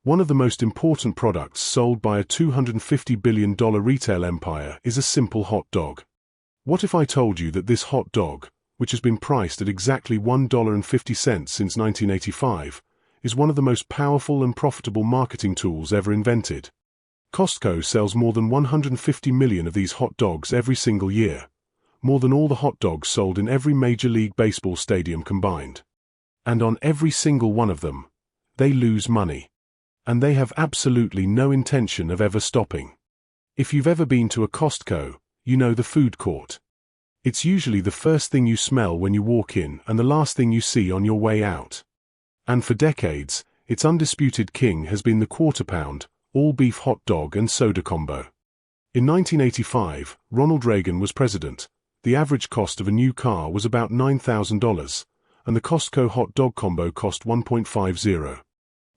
One of the most important products sold by a $250 billion retail empire is a simple hot dog. What if I told you that this hot dog, which has been priced at exactly $1.50 since 1985, is one of the most powerful and profitable marketing tools ever invented? Costco sells more than 150 million of these hot dogs every single year, more than all the hot dogs sold in every Major League Baseball stadium combined. And on every single one of them, they lose money. And they have absolutely no intention of ever stopping. If you've ever been to a Costco, you know the food court. It's usually the first thing you smell when you walk in and the last thing you see on your way out. And for decades, its undisputed king has been the quarter-pound, all-beef hot dog and soda combo. In 1985, Ronald Reagan was president. The average cost of a new car was about $9,000, and the Costco hot dog combo cost $1.50.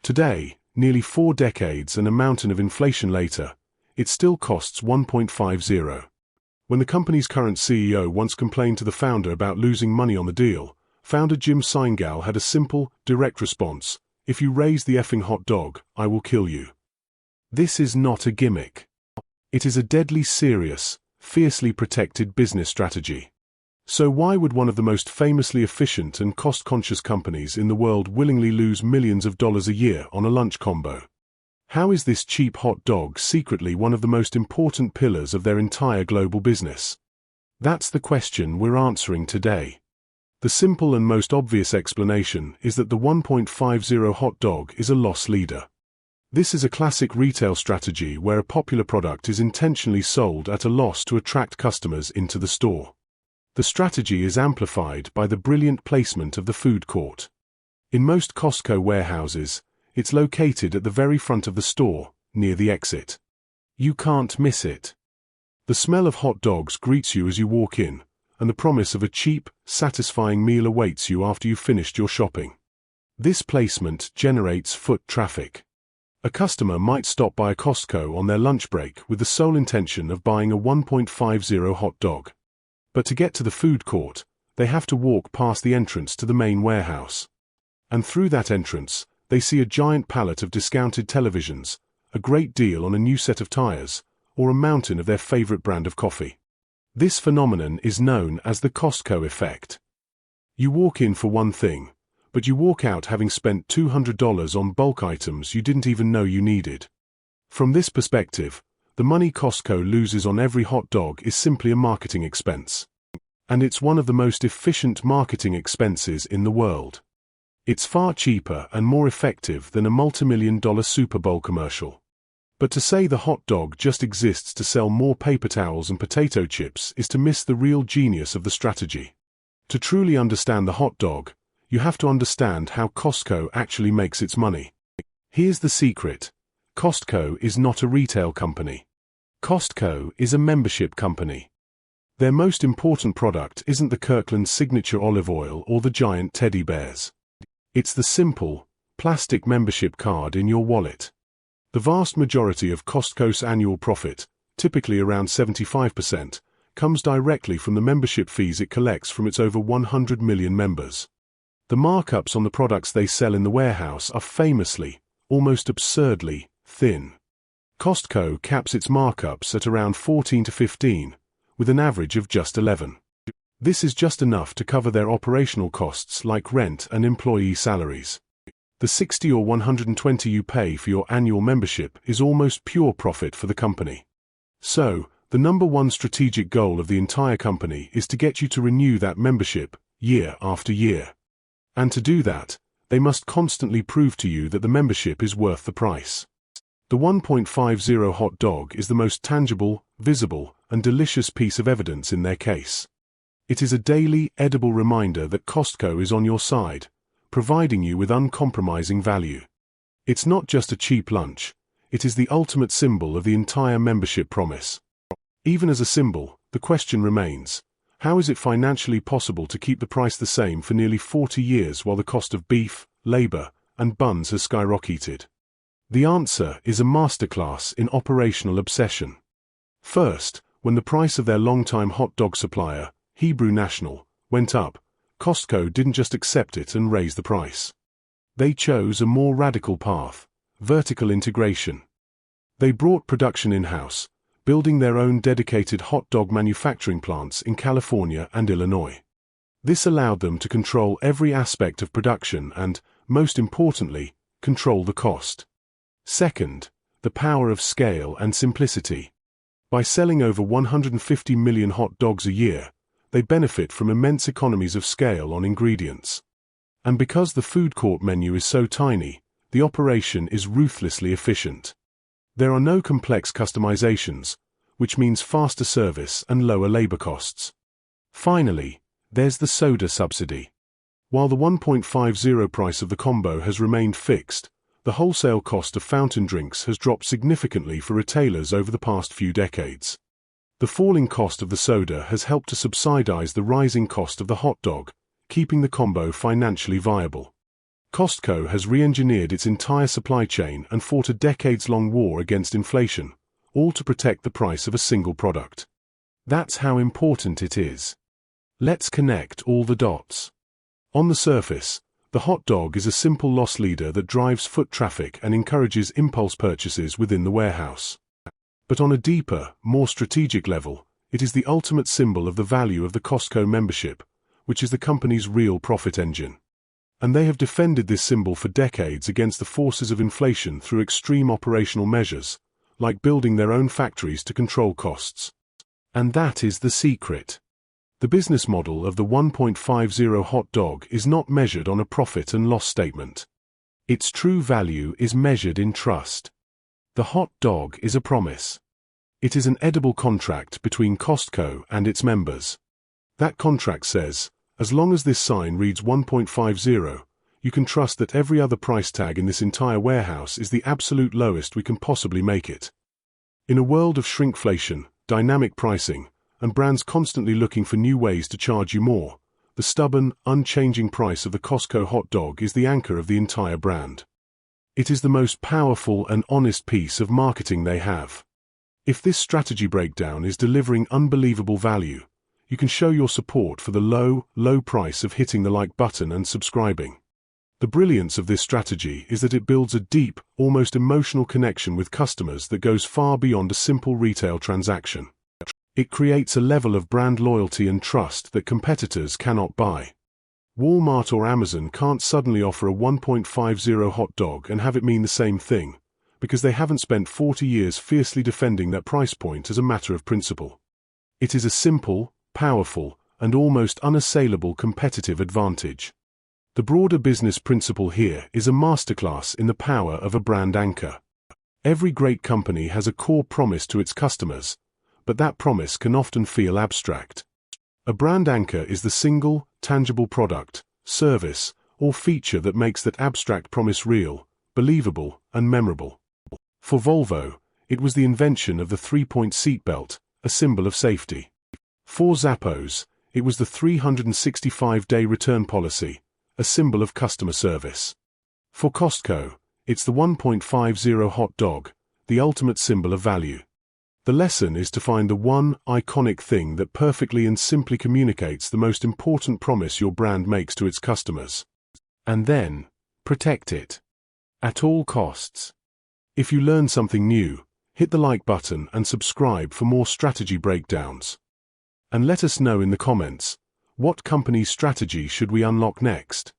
Today, nearly 4 decades and a mountain of inflation later, it still costs $1.50. When the company's current CEO once complained to the founder about losing money on the deal, founder Jim Seingal had a simple, direct response: "If you raise the effing hot dog, I will kill you." This is not a gimmick. It is a deadly serious, fiercely protected business strategy. So why would one of the most famously efficient and cost-conscious companies in the world willingly lose millions of dollars a year on a lunch combo? How is this cheap hot dog secretly one of the most important pillars of their entire global business? That's the question we're answering today. The simple and most obvious explanation is that the $1.50 hot dog is a loss leader. This is a classic retail strategy where a popular product is intentionally sold at a loss to attract customers into the store. The strategy is amplified by the brilliant placement of the food court. In most Costco warehouses, it's located at the very front of the store, near the exit. You can't miss it. The smell of hot dogs greets you as you walk in, and the promise of a cheap, satisfying meal awaits you after you've finished your shopping. This placement generates foot traffic. A customer might stop by a Costco on their lunch break with the sole intention of buying a $1.50 hot dog. But to get to the food court, they have to walk past the entrance to the main warehouse. And through that entrance, they see a giant pallet of discounted televisions, a great deal on a new set of tires, or a mountain of their favorite brand of coffee. This phenomenon is known as the Costco effect. You walk in for one thing, but you walk out having spent $200 on bulk items you didn't even know you needed. From this perspective, the money Costco loses on every hot dog is simply a marketing expense. And it's one of the most efficient marketing expenses in the world. It's far cheaper and more effective than a multimillion-dollar Super Bowl commercial. But to say the hot dog just exists to sell more paper towels and potato chips is to miss the real genius of the strategy. To truly understand the hot dog, you have to understand how Costco actually makes its money. Here's the secret. Costco is not a retail company. Costco is a membership company. Their most important product isn't the Kirkland signature olive oil or the giant teddy bears. It's the simple, plastic membership card in your wallet. The vast majority of Costco's annual profit, typically around 75%, comes directly from the membership fees it collects from its over 100 million members. The markups on the products they sell in the warehouse are famously, almost absurdly, thin. Costco caps its markups at around 14 to 15, with an average of just 11. This is just enough to cover their operational costs like rent and employee salaries. The $60 or $120 you pay for your annual membership is almost pure profit for the company. So, the number one strategic goal of the entire company is to get you to renew that membership, year after year. And to do that, they must constantly prove to you that the membership is worth the price. The $1.50 hot dog is the most tangible, visible, and delicious piece of evidence in their case. It is a daily, edible reminder that Costco is on your side, providing you with uncompromising value. It's not just a cheap lunch, it is the ultimate symbol of the entire membership promise. Even as a symbol, the question remains, how is it financially possible to keep the price the same for nearly 40 years while the cost of beef, labor, and buns has skyrocketed? The answer is a masterclass in operational obsession. First, when the price of their longtime hot dog supplier, Hebrew National, went up, Costco didn't just accept it and raise the price. They chose a more radical path. vertical integration. They brought production in-house, building their own dedicated hot dog manufacturing plants in California and Illinois. This allowed them to control every aspect of production and, most importantly, control the cost. Second, the power of scale and simplicity. By selling over 150 million hot dogs a year, they benefit from immense economies of scale on ingredients. And because the food court menu is so tiny, the operation is ruthlessly efficient. There are no complex customizations, which means faster service and lower labor costs. Finally, there's the soda subsidy. While the $1.50 price of the combo has remained fixed, the wholesale cost of fountain drinks has dropped significantly for retailers over the past few decades. The falling cost of the soda has helped to subsidize the rising cost of the hot dog, keeping the combo financially viable. Costco has re-engineered its entire supply chain and fought a decades-long war against inflation, all to protect the price of a single product. That's how important it is. Let's connect all the dots. On the surface, the hot dog is a simple loss leader that drives foot traffic and encourages impulse purchases within the warehouse. But on a deeper, more strategic level, it is the ultimate symbol of the value of the Costco membership, which is the company's real profit engine. And they have defended this symbol for decades against the forces of inflation through extreme operational measures, like building their own factories to control costs. And that is the secret. The business model of the 1.50 hot dog is not measured on a profit and loss statement. Its true value is measured in trust. The hot dog is a promise. It is an edible contract between Costco and its members. That contract says, as long as this sign reads 1.50, you can trust that every other price tag in this entire warehouse is the absolute lowest we can possibly make it. In a world of shrinkflation, dynamic pricing, and brands constantly looking for new ways to charge you more, the stubborn, unchanging price of the Costco hot dog is the anchor of the entire brand. It is the most powerful and honest piece of marketing they have. If this strategy breakdown is delivering unbelievable value, you can show your support for the low price of hitting the like button and subscribing. The brilliance of this strategy is that it builds a deep, almost emotional connection with customers that goes far beyond a simple retail transaction. It creates a level of brand loyalty and trust that competitors cannot buy. Walmart or Amazon can't suddenly offer a 1.50 hot dog and have it mean the same thing, because they haven't spent 40 years fiercely defending that price point as a matter of principle. It is a simple, powerful, and almost unassailable competitive advantage. The broader business principle here is a masterclass in the power of a brand anchor. Every great company has a core promise to its customers, but that promise can often feel abstract. A brand anchor is the single, tangible product, service, or feature that makes that abstract promise real, believable, and memorable. For Volvo, it was the invention of the three-point seatbelt, a symbol of safety. For Zappos, it was the 365-day return policy, a symbol of customer service. For Costco, it's the 1.50 hot dog, the ultimate symbol of value. The lesson is to find the one iconic thing that perfectly and simply communicates the most important promise your brand makes to its customers. And then, protect it. At all costs. If you learn something new, hit the like button and subscribe for more strategy breakdowns. And let us know in the comments, what company's strategy should we unlock next?